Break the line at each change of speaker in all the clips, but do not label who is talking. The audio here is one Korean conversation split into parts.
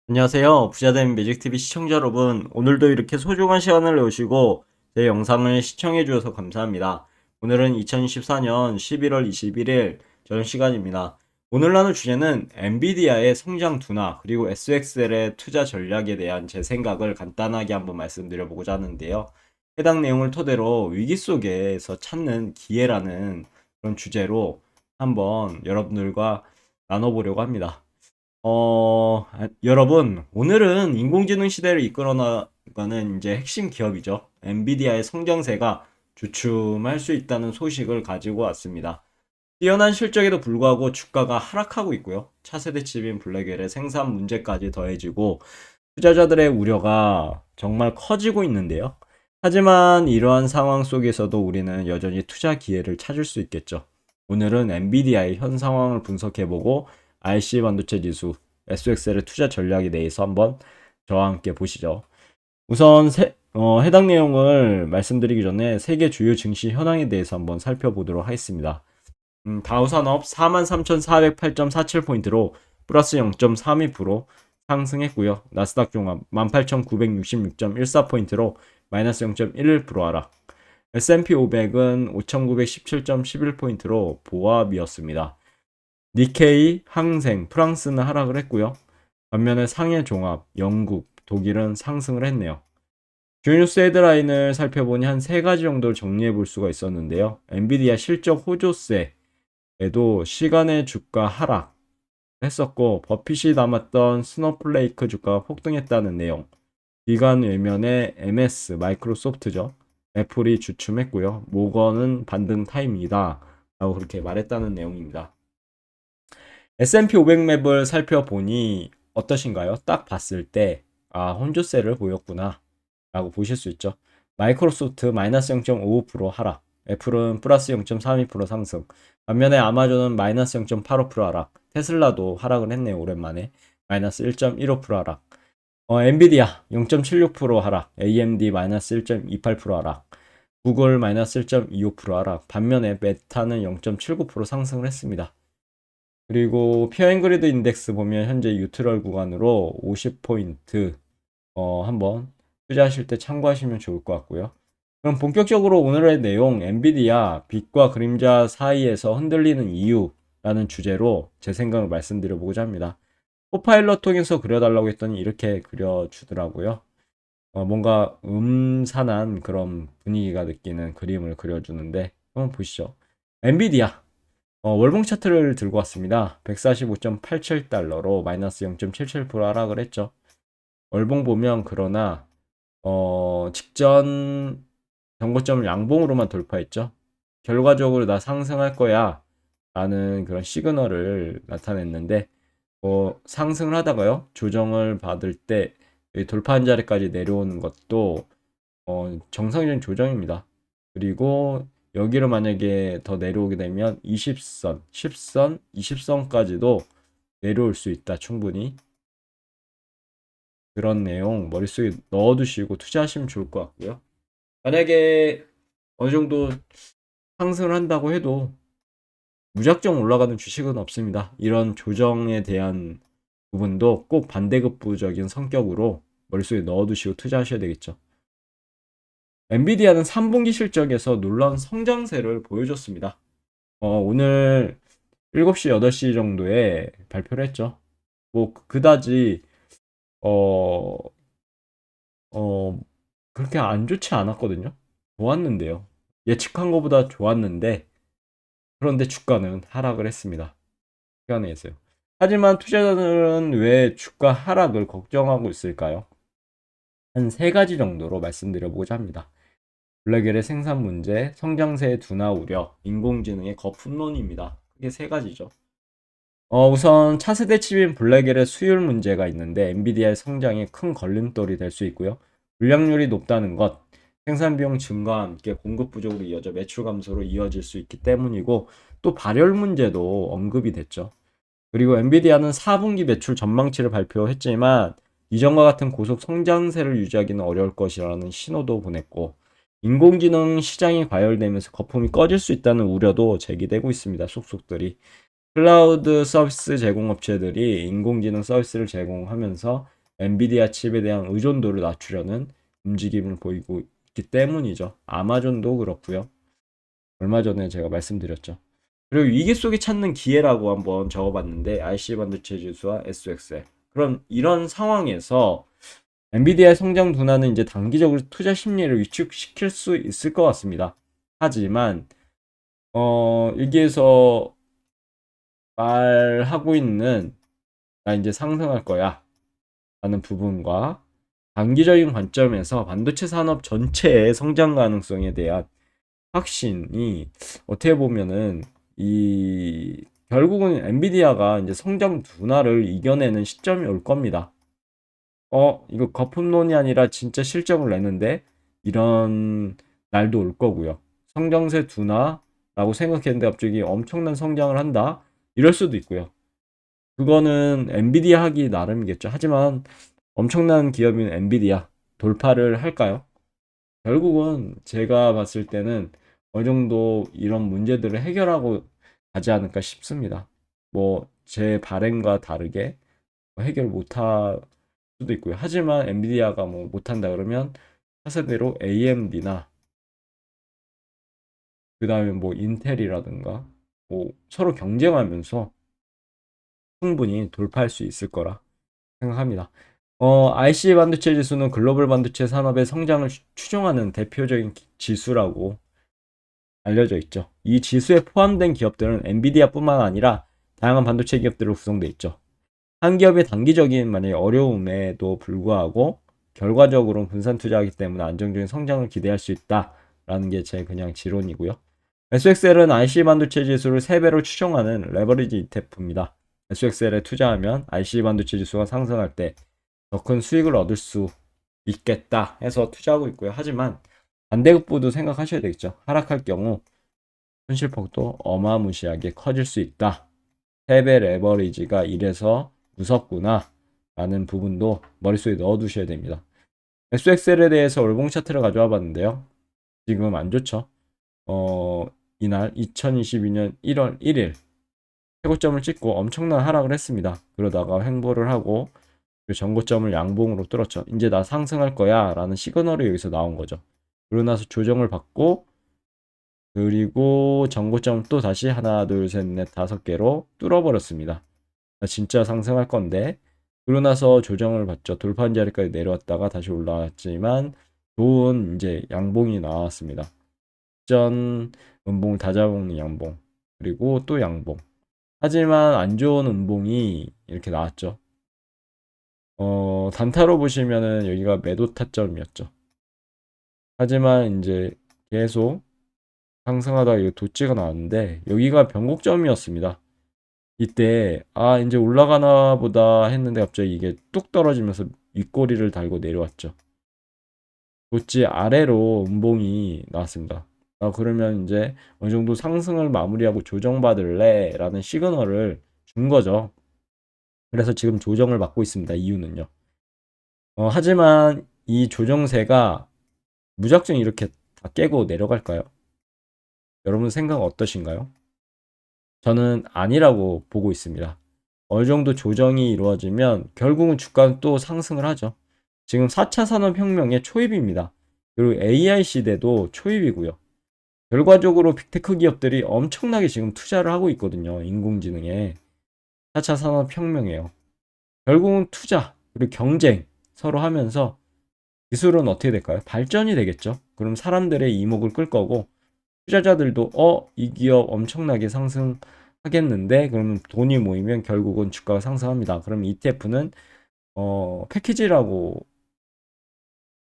안녕하세요. 부자된 매직TV 시청자 여러분. 오늘도 이렇게 소중한 시간을 내오시고 제 영상을 시청해 주셔서 감사합니다. 오늘은 2024년 11월 21일 저녁 시간입니다. 오늘 나눌 주제는 엔비디아의 성장 둔화 그리고 SXL의 투자 전략에 대한 제 생각을 간단하게 한번 말씀드려보고자 하는데요. 해당 내용을 토대로 위기 속에서 찾는 기회라는 그런 주제로 한번 여러분들과 나눠보려고 합니다. 여러분, 오늘은 인공지능 시대를 이끌어 나가는 이제 핵심 기업이죠. 엔비디아의 성장세가 주춤할 수 있다는 소식을 가지고 왔습니다. 뛰어난 실적에도 불구하고 주가가 하락하고 있고요. 차세대 칩인 블랙웰의 생산 문제까지 더해지고 투자자들의 우려가 정말 커지고 있는데요. 하지만 이러한 상황 속에서도 우리는 여전히 투자 기회를 찾을 수 있겠죠. 오늘은 엔비디아의 현 상황을 분석해보고 IC 반도체 지수, SXL의 투자 전략에 대해서 한번 저와 함께 보시죠. 우선 해당 내용을 말씀드리기 전에 세계 주요 증시 현황에 대해서 한번 살펴보도록 하겠습니다. 다우산업 43,408.47포인트로 플러스 0.32% 상승했고요. 나스닥 종합 18,966.14포인트로 마이너스 0.11% 하락. S&P 500은 5,917.11포인트로 보합이었습니다. 니케이, 항생, 프랑스는 하락을 했고요. 반면에 상해 종합, 영국, 독일은 상승을 했네요. 주요 뉴스 헤드라인을 살펴보니 한 세 가지 정도를 정리해 볼 수가 있었는데요. 엔비디아 실적 호조세에도 시간의 주가 하락 했었고, 버핏이 담았던 스노플레이크 주가가 폭등했다는 내용. 기관 외면의 MS, 마이크로소프트죠. 애플이 주춤했고요. 모건은 반등 타임이다 라고 그렇게 말했다는 내용입니다. S&P 500 맵을 살펴보니 어떠신가요? 딱 봤을 때, 혼조세를 보였구나 라고 보실 수 있죠. 마이크로소프트 마이너스 0.55% 하락, 애플은 플러스 0.32% 상승, 반면에 아마존은 마이너스 0.85% 하락, 테슬라도 하락을 했네요. 오랜만에 마이너스 1.15% 하락, 엔비디아 0.76% 하락, AMD 마이너스 1.28% 하락, 구글 마이너스 1.25% 하락, 반면에 메타는 0.79% 상승을 했습니다. 그리고 피어앤그리드 인덱스 보면 현재 뉴트럴 구간으로 50포인트 한번 투자하실 때 참고하시면 좋을 것 같고요. 그럼 본격적으로 오늘의 내용, 엔비디아 빛과 그림자 사이에서 흔들리는 이유라는 주제로 제 생각을 말씀드려보고자 합니다. 코파일럿 통해서 그려달라고 했더니 이렇게 그려주더라고요. 뭔가 음산한 그런 분위기가 느끼는 그림을 그려주는데 한번 보시죠. 엔비디아 월봉 차트를 들고 왔습니다. 145.87달러로 마이너스 0.77% 하락을 했죠. 월봉 보면 그러나 직전 정고점을 양봉으로만 돌파했죠. 결과적으로 나 상승할 거야 라는 그런 시그널을 나타냈는데 상승을 하다가요 조정을 받을 때 돌파한 자리까지 내려오는 것도 정상적인 조정입니다. 그리고 여기를 만약에 더 내려오게 되면 20선, 10선, 20선까지도 내려올 수 있다. 충분히. 그런 내용 머릿속에 넣어두시고 투자하시면 좋을 것 같고요. 만약에 어느 정도 상승을 한다고 해도 무작정 올라가는 주식은 없습니다. 이런 조정에 대한 부분도 꼭 반대급부적인 성격으로 머릿속에 넣어두시고 투자하셔야 되겠죠. 엔비디아는 3분기 실적에서 놀라운 성장세를 보여줬습니다. 오늘 7시, 8시 정도에 발표를 했죠. 뭐, 그다지, 어, 어, 그렇게 안 좋지 않았거든요. 좋았는데요. 예측한 것보다 좋았는데, 그런데 주가는 하락을 했습니다. 시간에서요. 하지만 투자자들은 왜 주가 하락을 걱정하고 있을까요? 한 세 가지 정도로 말씀드려보고자 합니다. 블랙웰의 생산 문제, 성장세의 둔화 우려, 인공지능의 거품론입니다. 크게 세 가지죠. 우선 차세대 칩인 블랙웰의 수율 문제가 있는데 엔비디아의 성장에 큰 걸림돌이 될 수 있고요. 물량률이 높다는 것, 생산 비용 증가와 함께 공급 부족으로 이어져 매출 감소로 이어질 수 있기 때문이고 또 발열 문제도 언급이 됐죠. 그리고 엔비디아는 4분기 매출 전망치를 발표했지만 이전과 같은 고속 성장세를 유지하기는 어려울 것이라는 신호도 보냈고 인공지능 시장이 과열되면서 거품이 꺼질 수 있다는 우려도 제기되고 있습니다. 속속들이. 클라우드 서비스 제공업체들이 인공지능 서비스를 제공하면서 엔비디아 칩에 대한 의존도를 낮추려는 움직임을 보이고 있기 때문이죠. 아마존도 그렇고요. 얼마 전에 제가 말씀드렸죠. 그리고 위기 속에 찾는 기회라고 한번 적어봤는데 IC 반도체 지수와 SXL. 그럼 이런 상황에서 엔비디아의 성장 둔화는 이제 단기적으로 투자 심리를 위축시킬 수 있을 것 같습니다. 하지만 여기에서 말하고 있는 나 이제 상승할 거야 라는 부분과 단기적인 관점에서 반도체 산업 전체의 성장 가능성에 대한 확신이 어떻게 보면은 이 결국은 엔비디아가 이제 성장 둔화를 이겨내는 시점이 올 겁니다. 이거 거품론이 아니라 진짜 실적을 내는데 이런 날도 올 거고요. 성장세 둔화라고 생각했는데 갑자기 엄청난 성장을 한다. 이럴 수도 있고요. 그거는 엔비디아 하기 나름이겠죠. 하지만 엄청난 기업인 엔비디아 돌파를 할까요? 결국은 제가 봤을 때는 어느 정도 이런 문제들을 해결하고 가지 않을까 싶습니다. 뭐 제 바램과 다르게 해결 못할 수도 있고요. 하지만 엔비디아가 뭐 못한다 그러면 차세대로 AMD나 그 다음에 뭐 인텔이라든가 뭐 서로 경쟁하면서 충분히 돌파할 수 있을 거라 생각합니다. IC 반도체 지수는 글로벌 반도체 산업의 성장을 추종하는 대표적인 지수라고 알려져 있죠. 이 지수에 포함된 기업들은 엔비디아뿐만 아니라 다양한 반도체 기업들로 구성되어 있죠. 한 기업의 단기적인 만약에 어려움에도 불구하고 결과적으로 분산 투자하기 때문에 안정적인 성장을 기대할 수 있다라는 게 제 그냥 지론이고요. SXL은 IC 반도체 지수를 3배로 추정하는 레버리지 ETF입니다. SXL에 투자하면 IC 반도체 지수가 상승할 때 더 큰 수익을 얻을 수 있겠다 해서 투자하고 있고요. 하지만 반대급부도 생각하셔야 되겠죠. 하락할 경우 손실폭도 어마무시하게 커질 수 있다. 3배 레버리지가 이래서 무섭구나 라는 부분도 머릿속에 넣어두셔야 됩니다. SXL에 대해서 월봉 차트를 가져와 봤는데요. 지금 안 좋죠. 이날 2022년 1월 1일 최고점을 찍고 엄청난 하락을 했습니다. 그러다가 횡보를 하고 전고점을 양봉으로 뚫었죠. 이제 나 상승할 거야 라는 시그널이 여기서 나온 거죠. 그러고 나서 조정을 받고 그리고 전고점 또 다시 하나 둘셋넷 5개로 뚫어버렸습니다. 진짜 상승할 건데 그러고 나서 조정을 받죠. 돌파한 자리까지 내려왔다가 다시 올라왔지만 좋은 이제 양봉이 나왔습니다. 전 음봉 다 잡아먹는 양봉 그리고 또 양봉. 하지만 안 좋은 음봉이 이렇게 나왔죠. 단타로 보시면은 여기가 매도 타점이었죠. 하지만 이제 계속 상승하다가 이 도치가 나왔는데 여기가 변곡점이었습니다. 이때 이제 올라가나 보다 했는데 갑자기 이게 뚝 떨어지면서 윗꼬리를 달고 내려왔죠. 도치 아래로 음봉이 나왔습니다. 그러면 이제 어느 정도 상승을 마무리하고 조정받을래? 라는 시그널을 준 거죠. 그래서 지금 조정을 받고 있습니다. 이유는요. 하지만 이 조정세가 무작정 이렇게 다 깨고 내려갈까요? 여러분 생각 어떠신가요? 저는 아니라고 보고 있습니다. 어느 정도 조정이 이루어지면 결국은 주가는 또 상승을 하죠. 지금 4차 산업혁명의 초입입니다. 그리고 AI 시대도 초입이고요. 결과적으로 빅테크 기업들이 엄청나게 지금 투자를 하고 있거든요. 인공지능에. 4차 산업혁명이에요. 결국은 투자, 그리고 경쟁 서로 하면서 기술은 어떻게 될까요? 발전이 되겠죠. 그럼 사람들의 이목을 끌 거고 투자자들도 이 기업 엄청나게 상승하겠는데 그러면 돈이 모이면 결국은 주가가 상승합니다. 그럼 ETF는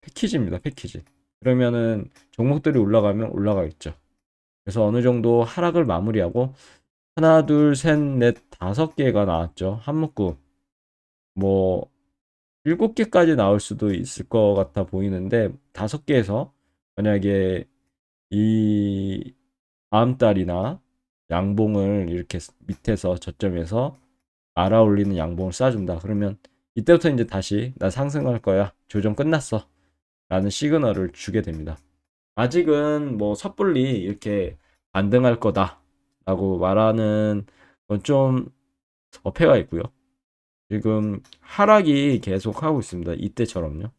패키지입니다. 패키지. 그러면은 종목들이 올라가면 올라가겠죠. 그래서 어느 정도 하락을 마무리하고 하나, 둘, 셋, 넷, 5개가 나왔죠. 한 묶음. 뭐 7개까지 나올 수도 있을 것 같아 보이는데 5개에서 만약에 이 다음 달이나 양봉을 이렇게 밑에서 저점에서 알아 올리는 양봉을 쏴준다. 그러면 이때부터 이제 다시 나 상승할 거야. 조정 끝났어. 라는 시그널을 주게 됩니다. 아직은 뭐 섣불리 이렇게 반등할 거다. 라고 말하는 건 좀 어폐가 있고요. 지금 하락이 계속 하고 있습니다. 이때처럼요.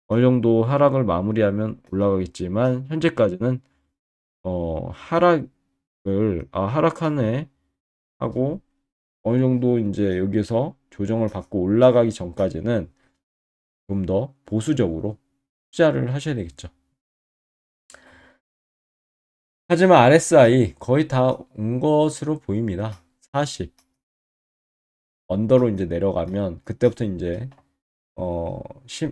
어느 정도 하락을 마무리하면 올라가겠지만 현재까지는 하락하네 하고 어느 정도 이제 여기서 조정을 받고 올라가기 전까지는 좀 더 보수적으로 투자를 하셔야 되겠죠. 하지만 RSI 거의 다 온 것으로 보입니다. 40 언더로 이제 내려가면 그때부터 이제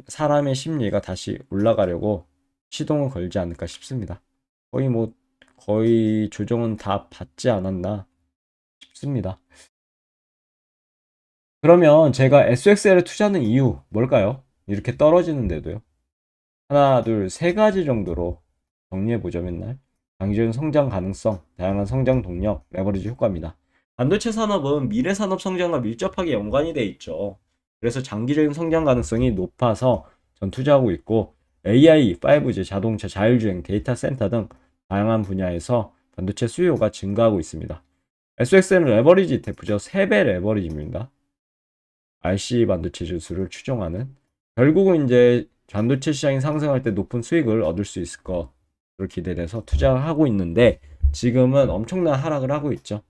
사람의 심리가 다시 올라가려고 시동을 걸지 않을까 싶습니다. 거의 조정은 다 받지 않았나 싶습니다. 그러면 제가 SXL에 투자하는 이유 뭘까요? 이렇게 떨어지는데도요. 하나, 둘, 세 가지 정도로 정리해 보자면 날 장기적인 성장 가능성, 다양한 성장 동력, 레버리지 효과입니다. 반도체 산업은 미래 산업 성장과 밀접하게 연관이 돼 있죠. 그래서 장기적인 성장 가능성이 높아서 전 투자하고 있고 AI, 5G, 자동차, 자율주행, 데이터 센터 등 다양한 분야에서 반도체 수요가 증가하고 있습니다. SXL은 레버리지 ETF죠. 3배 레버리지입니다. RC 반도체 지수를 추종하는 결국은 이제 반도체 시장이 상승할 때 높은 수익을 얻을 수 있을 것을 기대돼서 투자하고 있는데 지금은 엄청난 하락을 하고 있죠.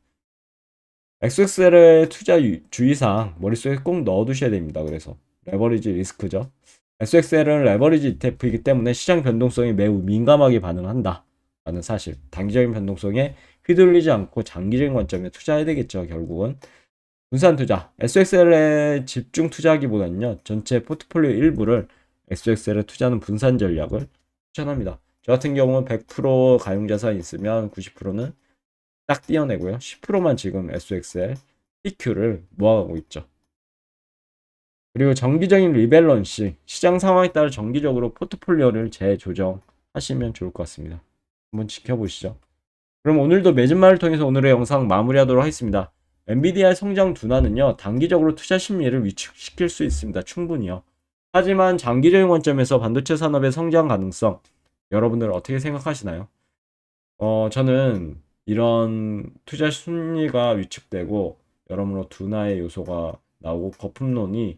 XXL의 투자 주의사항 머릿속에 꼭 넣어두셔야 됩니다. 그래서 레버리지 리스크죠. SXL은 레버리지 ETF이기 때문에 시장 변동성이 매우 민감하게 반응한다 라는 사실. 단기적인 변동성에 휘둘리지 않고 장기적인 관점에 투자해야 되겠죠. 결국은 분산 투자, SXL에 집중 투자하기보다는요, 전체 포트폴리오 일부를 SXL에 투자하는 분산 전략을 추천합니다. 저 같은 경우는 100% 가용자산이 있으면 90%는 딱 떼어내고요. 10%만 지금 SXL, PQ를 모아가고 있죠. 그리고 정기적인 리밸런싱, 시장 상황에 따라 정기적으로 포트폴리오를 재조정하시면 좋을 것 같습니다. 한번 지켜보시죠. 그럼 오늘도 매진말을 통해서 오늘의 영상 마무리하도록 하겠습니다. 엔비디아의 성장 둔화는요, 단기적으로 투자 심리를 위축시킬 수 있습니다. 충분히요. 하지만 장기적인 관점에서 반도체 산업의 성장 가능성, 여러분들 어떻게 생각하시나요? 저는 이런 투자 심리가 위축되고, 여러모로 둔화의 요소가 나오고, 거품론이,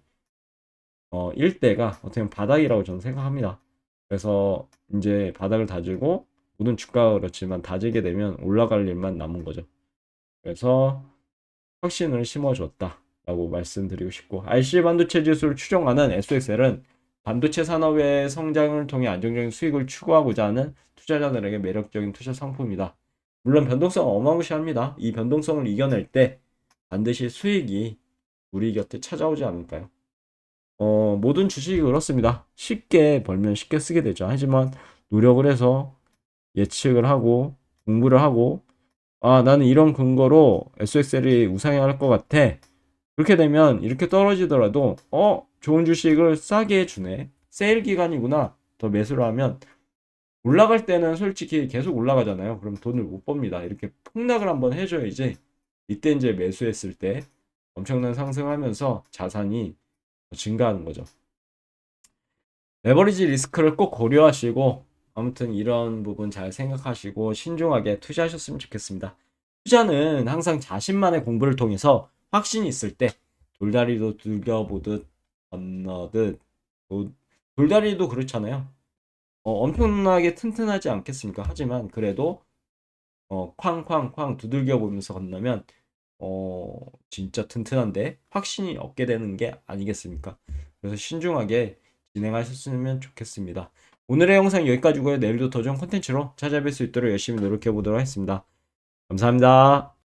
일대가 어떻게 보면 바닥이라고 저는 생각합니다. 그래서 이제 바닥을 다지고, 모든 주가가 그렇지만 다지게 되면 올라갈 일만 남은 거죠. 그래서 확신을 심어줬다라고 말씀드리고 싶고 RC 반도체 지수를 추종하는 SXL은 반도체 산업의 성장을 통해 안정적인 수익을 추구하고자 하는 투자자들에게 매력적인 투자 상품이다. 물론 변동성은 어마무시합니다. 이 변동성을 이겨낼 때 반드시 수익이 우리 곁에 찾아오지 않을까요? 모든 주식이 그렇습니다. 쉽게 벌면 쉽게 쓰게 되죠. 하지만 노력을 해서 예측을 하고 공부를 하고 나는 이런 근거로 SXL이 우상향할 것 같아. 그렇게 되면 이렇게 떨어지더라도 좋은 주식을 싸게 해주네. 세일 기간이구나. 더 매수를 하면 올라갈 때는 솔직히 계속 올라가잖아요. 그럼 돈을 못 법니다. 이렇게 폭락을 한번 해줘야지. 이때 이제 매수했을 때 엄청난 상승하면서 자산이 증가하는 거죠. 레버리지 리스크를 꼭 고려하시고 아무튼 이런 부분 잘 생각하시고 신중하게 투자하셨으면 좋겠습니다. 투자는 항상 자신만의 공부를 통해서 확신이 있을 때 돌다리도 들겨보듯 건너듯 돌다리도 그렇잖아요. 엄청나게 튼튼하지 않겠습니까? 하지만 그래도 쾅쾅쾅 두들겨 보면서 건너면 진짜 튼튼한데 확신이 없게 되는 게 아니겠습니까? 그래서 신중하게 진행하셨으면 좋겠습니다. 오늘의 영상 여기까지고요. 내일도 더 좋은 콘텐츠로 찾아뵐 수 있도록 열심히 노력해 보도록 하겠습니다. 감사합니다.